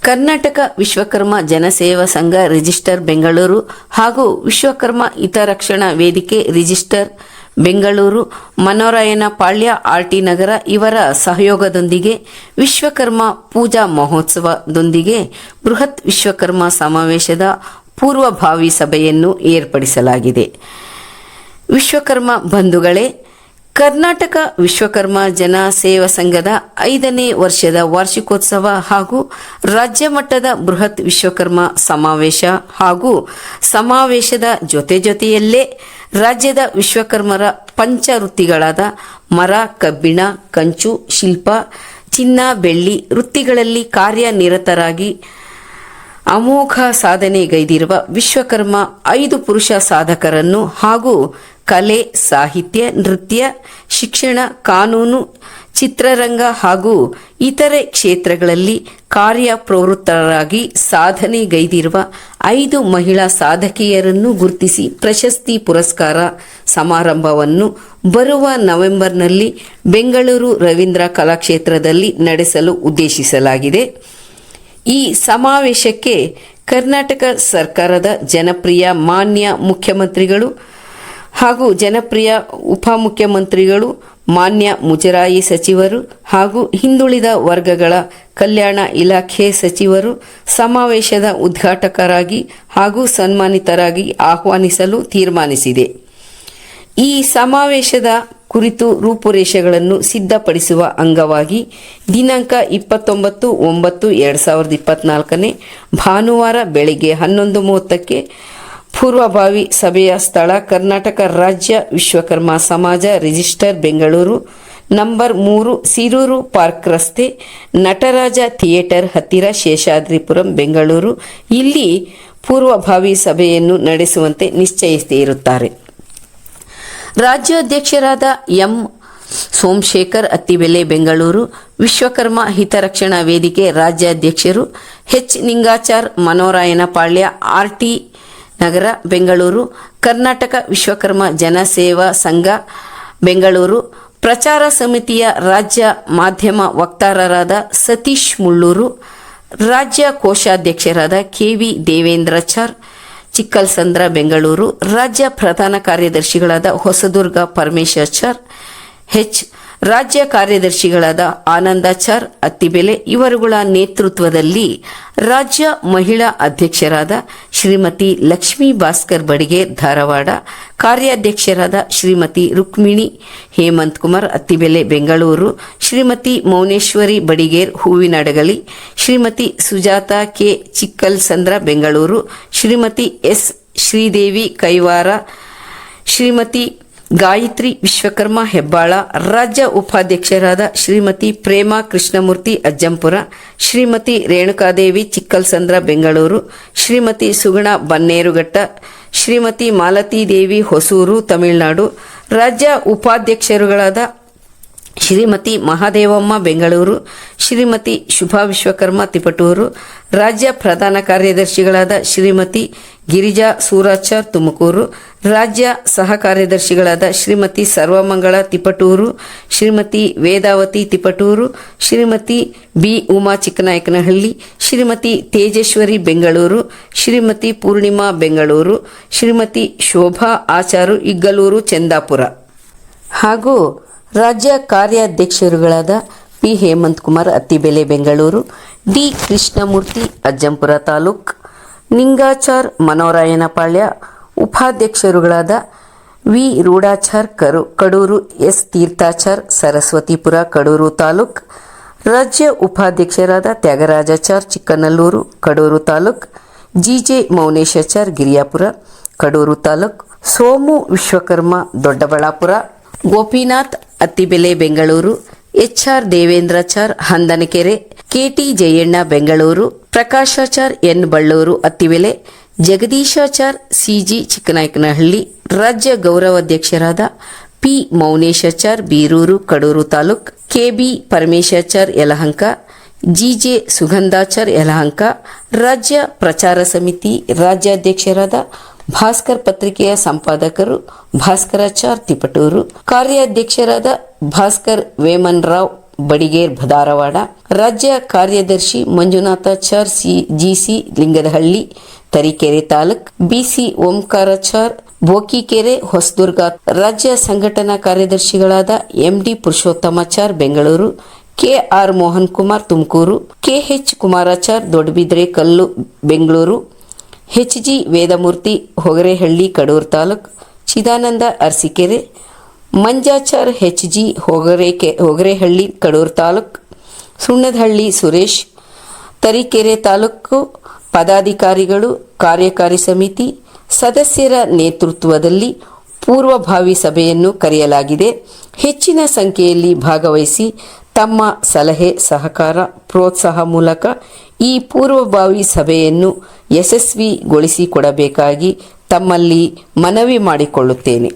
ಕರ್ನಾಟಕ ವಿಶ್ವಕರ್ಮ ಜನಸೇವಾ ಸಂಘ ರಿಜಿಸ್ಟರ್ ಬೆಂಗಳೂರು ಹಾಗೂ ವಿಶ್ವಕರ್ಮ ಹಿತರಕ್ಷಣಾ ವೇದಿಕೆ ರಿಜಿಸ್ಟರ್ ಬೆಂಗಳೂರು ಮನೋರಾಯನ ಪಾಳ್ಯ ಆರ್ಟಿ ನಗರ ಇವರ ಸಹಯೋಗದೊಂದಿಗೆ ವಿಶ್ವಕರ್ಮ ಪೂಜಾ ಮಹೋತ್ಸವದೊಂದಿಗೆ ಬೃಹತ್ ವಿಶ್ವಕರ್ಮ ಸಮಾವೇಶದ ಪೂರ್ವಭಾವಿ ಸಭೆಯನ್ನು ಏರ್ಪಡಿಸಲಾಗಿದೆ. ವಿಶ್ವಕರ್ಮ ಬಂಧುಗಳೇ, ಕರ್ನಾಟಕ ವಿಶ್ವಕರ್ಮ ಜನ ಸೇವಾ ಸಂಘದ 5ನೇ ವರ್ಷದ ವಾರ್ಷಿಕೋತ್ಸವ ಹಾಗೂ ರಾಜ್ಯ ಮಟ್ಟದ ಬೃಹತ್ ವಿಶ್ವಕರ್ಮ ಸಮಾವೇಶ ಹಾಗೂ ಸಮಾವೇಶದ ಜೊತೆಯಲ್ಲೇ ರಾಜ್ಯದ ವಿಶ್ವಕರ್ಮರ ಪಂಚವೃತ್ತಿಗಳಾದ ಮರ, ಕಬ್ಬಿಣ, ಕಂಚು, ಶಿಲ್ಪ, ಚಿನ್ನ, ಬೆಳ್ಳಿ ವೃತ್ತಿಗಳಲ್ಲಿ ಕಾರ್ಯನಿರತರಾಗಿ ಅಮೋಘ ಸಾಧನೆಗೈದಿರುವ ವಿಶ್ವಕರ್ಮ 5 ಪುರುಷ ಸಾಧಕರನ್ನು ಹಾಗೂ ಕಲೆ, ಸಾಹಿತ್ಯ, ನೃತ್ಯ, ಶಿಕ್ಷಣ, ಕಾನೂನು, ಚಿತ್ರರಂಗ ಹಾಗೂ ಇತರೆ ಕ್ಷೇತ್ರಗಳಲ್ಲಿ ಕಾರ್ಯಪ್ರವೃತ್ತರಾಗಿ ಸಾಧನೆಗೈದಿರುವ 5 ಮಹಿಳಾ ಸಾಧಕಿಯರನ್ನು ಗುರುತಿಸಿ ಪ್ರಶಸ್ತಿ ಪುರಸ್ಕಾರ ಸಮಾರಂಭವನ್ನು ಬರುವ ನವೆಂಬರ್ನಲ್ಲಿ ಬೆಂಗಳೂರು ರವೀಂದ್ರ ಕಲಾಕ್ಷೇತ್ರದಲ್ಲಿ ನಡೆಸಲು ಉದ್ದೇಶಿಸಲಾಗಿದೆ. ಈ ಸಮಾವೇಶಕ್ಕೆ ಕರ್ನಾಟಕ ಸರ್ಕಾರದ ಜನಪ್ರಿಯ ಮಾನ್ಯ ಮುಖ್ಯಮಂತ್ರಿಗಳು ಹಾಗೂ ಜನಪ್ರಿಯ ಉಪಮುಖ್ಯಮಂತ್ರಿಗಳು, ಮಾನ್ಯ ಮುಜರಾಯಿ ಸಚಿವರು ಹಾಗೂ ಹಿಂದುಳಿದ ವರ್ಗಗಳ ಕಲ್ಯಾಣ ಇಲಾಖೆ ಸಚಿವರು ಸಮಾವೇಶದ ಉದ್ಘಾಟಕರಾಗಿ ಹಾಗೂ ಸನ್ಮಾನಿತರಾಗಿ ಆಹ್ವಾನಿಸಲು ತೀರ್ಮಾನಿಸಿದೆ. ಈ ಸಮಾವೇಶದ ಕುರಿತು ರೂಪುರೇಷೆಗಳನ್ನು ಸಿದ್ಧಪಡಿಸುವ ಅಂಗವಾಗಿ ದಿನಾಂಕ 29/9/2024 ಭಾನುವಾರ ಬೆಳಗ್ಗೆ 11:30ಕ್ಕೆ ಪೂರ್ವಭಾವಿ ಸಭೆಯ ಸ್ಥಳ ಕರ್ನಾಟಕ ರಾಜ್ಯ ವಿಶ್ವಕರ್ಮ ಸಮಾಜ register Bengaluru, number 3 Sirur park ರಸ್ತೆ, ನಟರಾಜ ಥಿಯೇಟರ್ ಹತ್ತಿರ, ಶೇಷಾದ್ರಿಪುರಂ, ಬೆಂಗಳೂರು ಇಲ್ಲಿ ಪೂರ್ವಭಾವಿ ಸಭೆಯನ್ನು ನಡೆಸುವಂತೆ ನಿಶ್ಚಯಿಸಿರುತ್ತಾರೆ. ರಾಜ್ಯಾಧ್ಯಕ್ಷರಾದ ಎಂ ಸೋಮಶೇಖರ್ ಅತ್ತಿಬೆಲೆ ಬೆಂಗಳೂರು, ವಿಶ್ವಕರ್ಮ ಹಿತರಕ್ಷಣಾ ವೇದಿಕೆ ರಾಜ್ಯಾಧ್ಯಕ್ಷರು ಎಚ್ ನಿಂಗಾಚಾರ್ ಮನೋರಾಯನ ಪಾಳ್ಯ ಆರ್ಟಿ ನಗರ ಬೆಂಗಳೂರು, ಕರ್ನಾಟಕ ವಿಶ್ವಕರ್ಮ ಜನಸೇವಾ ಸಂಘ ಬೆಂಗಳೂರು ಪ್ರಚಾರ ಸಮಿತಿಯ ರಾಜ್ಯ ಮಾಧ್ಯಮ ವಕ್ತಾರರಾದ ಸತೀಶ್ ಮುಳ್ಳೂರು, ರಾಜ್ಯ ಕೋಶಾಧ್ಯಕ್ಷರಾದ ಕೆವಿ ದೇವೇಂದ್ರಾಚಾರ್ ಚಿಕ್ಕಲ್ಸಂದ್ರ ಬೆಂಗಳೂರು, ರಾಜ್ಯ ಪ್ರಧಾನ ಕಾರ್ಯದರ್ಶಿಗಳಾದ ಹೊಸದುರ್ಗ ಪರಮೇಶಾಚಾರ್ ಹೆಚ್, ರಾಜ್ಯ ಕಾರ್ಯದರ್ಶಿಗಳಾದ ಆನಂದಾಚಾರ್ ಅತ್ತಿಬೆಲೆ ಇವರುಗಳ ನೇತೃತ್ವದಲ್ಲಿ ರಾಜ್ಯ ಮಹಿಳಾ ಅಧ್ಯಕ್ಷರಾದ ಶ್ರೀಮತಿ ಲಕ್ಷ್ಮೀ ಭಾಸ್ಕರ್ ಬಡಿಗೇರ್ ಧಾರವಾಡ, ಕಾರ್ಯಾಧ್ಯಕ್ಷರಾದ ಶ್ರೀಮತಿ ರುಕ್ಮಿಣಿ ಹೇಮಂತ್ ಕುಮಾರ್ ಅತ್ತಿಬೆಲೆ ಬೆಂಗಳೂರು, ಶ್ರೀಮತಿ ಮೌನೇಶ್ವರಿ ಬಡಿಗೇರ್ ಹೂವಿನಡಗಲಿ, ಶ್ರೀಮತಿ ಸುಜಾತ ಕೆ ಚಿಕ್ಕಲ್ಸಂದ್ರ ಬೆಂಗಳೂರು, ಶ್ರೀಮತಿ ಎಸ್ ಶ್ರೀದೇವಿ ಕೈವಾರ, ಶ್ರೀಮತಿ ಗಾಯತ್ರಿ ವಿಶ್ವಕರ್ಮ ಹೆಬ್ಬಾಳ, ರಾಜ್ಯ ಉಪಾಧ್ಯಕ್ಷರಾದ ಶ್ರೀಮತಿ ಪ್ರೇಮಾ ಕೃಷ್ಣಮೂರ್ತಿ ಅಜ್ಜಂಪುರ, ಶ್ರೀಮತಿ ರೇಣುಕಾದೇವಿ ಚಿಕ್ಕಲ್ಸಂದ್ರ ಬೆಂಗಳೂರು, ಶ್ರೀಮತಿ ಸುಗುಣ ಬನ್ನೇರುಘಟ್ಟ, ಶ್ರೀಮತಿ ಮಾಲತಿದೇವಿ ಹೊಸೂರು ತಮಿಳುನಾಡು, ರಾಜ್ಯ ಉಪಾಧ್ಯಕ್ಷರುಗಳಾದ ಶ್ರೀಮತಿ ಮಹಾದೇವಮ್ಮ ಬೆಂಗಳೂರು, ಶ್ರೀಮತಿ ಶುಭಾ ವಿಶ್ವಕರ್ಮ ತಿಪಟೂರು, ರಾಜ್ಯ ಪ್ರಧಾನ ಕಾರ್ಯದರ್ಶಿಗಳಾದ ಶ್ರೀಮತಿ ಗಿರಿಜಾ ಸೂರಾಚಾರ್ ತುಮಕೂರು, ರಾಜ್ಯ ಸಹ ಕಾರ್ಯದರ್ಶಿಗಳಾದ ಶ್ರೀಮತಿ ಸರ್ವಮಂಗಳ ತಿಪಟೂರು, ಶ್ರೀಮತಿ ವೇದಾವತಿ ತಿಪಟೂರು, ಶ್ರೀಮತಿ ಬಿ ಉಮಾ ಚಿಕ್ಕನಾಯಕನಹಳ್ಳಿ, ಶ್ರೀಮತಿ ತೇಜೇಶ್ವರಿ ಬೆಂಗಳೂರು, ಶ್ರೀಮತಿ ಪೂರ್ಣಿಮಾ ಬೆಂಗಳೂರು, ಶ್ರೀಮತಿ ಶೋಭಾ ಆಚಾರು ಇಗ್ಗಲೂರು ಚಂದಾಪುರ ಹಾಗೂ ರಾಜ್ಯ ಕಾರ್ಯಾಧ್ಯಕ್ಷರುಗಳಾದ ಪಿ ಹೇಮಂತ್ ಕುಮಾರ್ ಅತ್ತಿಬೆಲೆ ಬೆಂಗಳೂರು, ಡಿ ಕೃಷ್ಣಮೂರ್ತಿ ಅಜ್ಜಂಪುರ ತಾಲೂಕ್, ನಿಂಗಾಚಾರ್ ಮನೋರಾಯನಪಾಳ್ಯ, ಉಪಾಧ್ಯಕ್ಷರುಗಳಾದ ವಿ ರೂಢಾಚಾರ್ ಕಡೂರು, ಎಸ್ ತೀರ್ಥಾಚಾರ್ ಸರಸ್ವತಿಪುರ ಕಡೂರು ತಾಲೂಕ್, ರಾಜ್ಯ ಉಪಾಧ್ಯಕ್ಷರಾದ Thyagarajachar Chikkanallur Kadur taluk, GJ Mouneshachar Giriyapura Kadur taluk, Somu Vishwakarma Doddaballapura, Gopinath Attibele Bengaluru, HR Devendrachar Handanakere, KT Jayanna Bengaluru, Prakashachar N Ballur Attibele, Jagadishachar CG Chikkanayakanahalli, ರಾಜ್ಯ ಗೌರವಾಧ್ಯಕ್ಷರಾದ P Mouneshachar Biruru Kadur taluk, KB Parameshachar Yelahanka, GJ Sugandhachar Yelahanka, ರಾಜ್ಯ ಪ್ರಚಾರ ಸಮಿತಿ ರಾಜ್ಯಾಧ್ಯಕ್ಷರಾದ ಭಾಸ್ಕರ್ ಪತ್ರಿಕೆಯ ಸಂಪಾದಕರು ಭಾಸ್ಕರಾಚಾರ್ ತಿಪಟೂರು, ಕಾರ್ಯಾಧ್ಯಕ್ಷರಾದ ಭಾಸ್ಕರ್ ವೇಮನ್ ರಾವ್ ಬಡಿಗೇರ್ ಧಾರವಾಡ. ರಾಜ್ಯ ಕಾರ್ಯದರ್ಶಿ ಮಂಜುನಾಥಾಚಾರ್ ಜಿಸಿ ಲಿಂಗದಹಳ್ಳಿ ತರೀಕೆರೆ ತಾಲೂಕ್. ಬಿಸಿ ಓಂಕಾರಾಚಾರ್ ಬೋಕಿಕೆರೆ ಹೊಸದುರ್ಗ. ರಾಜ್ಯ ಸಂಘಟನಾ ಕಾರ್ಯದರ್ಶಿಗಳಾದ MD Purushothamachar Bengaluru, KR Mohan Kumar Tumakuru, KH Kumarachar Doddabidre Kallu Bengaluru, HG Vedamurthy Hogarehalli Kadur taluk, Chidananda Arsikere, Manjachar HG Hogarehalli Kadur taluk, Sunnadahalli Suresh Tarikere taluk. ಪದಾಧಿಕಾರಿಗಳು, ಕಾರ್ಯಕಾರಿ ಸಮಿತಿ ಸದಸ್ಯರ ನೇತೃತ್ವದಲ್ಲಿ ಪೂರ್ವಭಾವಿ ಸಭೆಯನ್ನು ಕರೆಯಲಾಗಿದೆ. ಹೆಚ್ಚಿನ ಸಂಖ್ಯೆಯಲ್ಲಿ ಭಾಗವಹಿಸಿ ತಮ್ಮ ಸಲಹೆ, ಸಹಕಾರ, ಪ್ರೋತ್ಸಾಹ ಮೂಲಕ ಈ ಪೂರ್ವಭಾವಿ ಸಭೆಯನ್ನು ಯಶಸ್ವಿಗೊಳಿಸಿಕೊಡಬೇಕಾಗಿ ತಮ್ಮಲ್ಲಿ ಮನವಿ ಮಾಡಿಕೊಳ್ಳುತ್ತೇನೆ.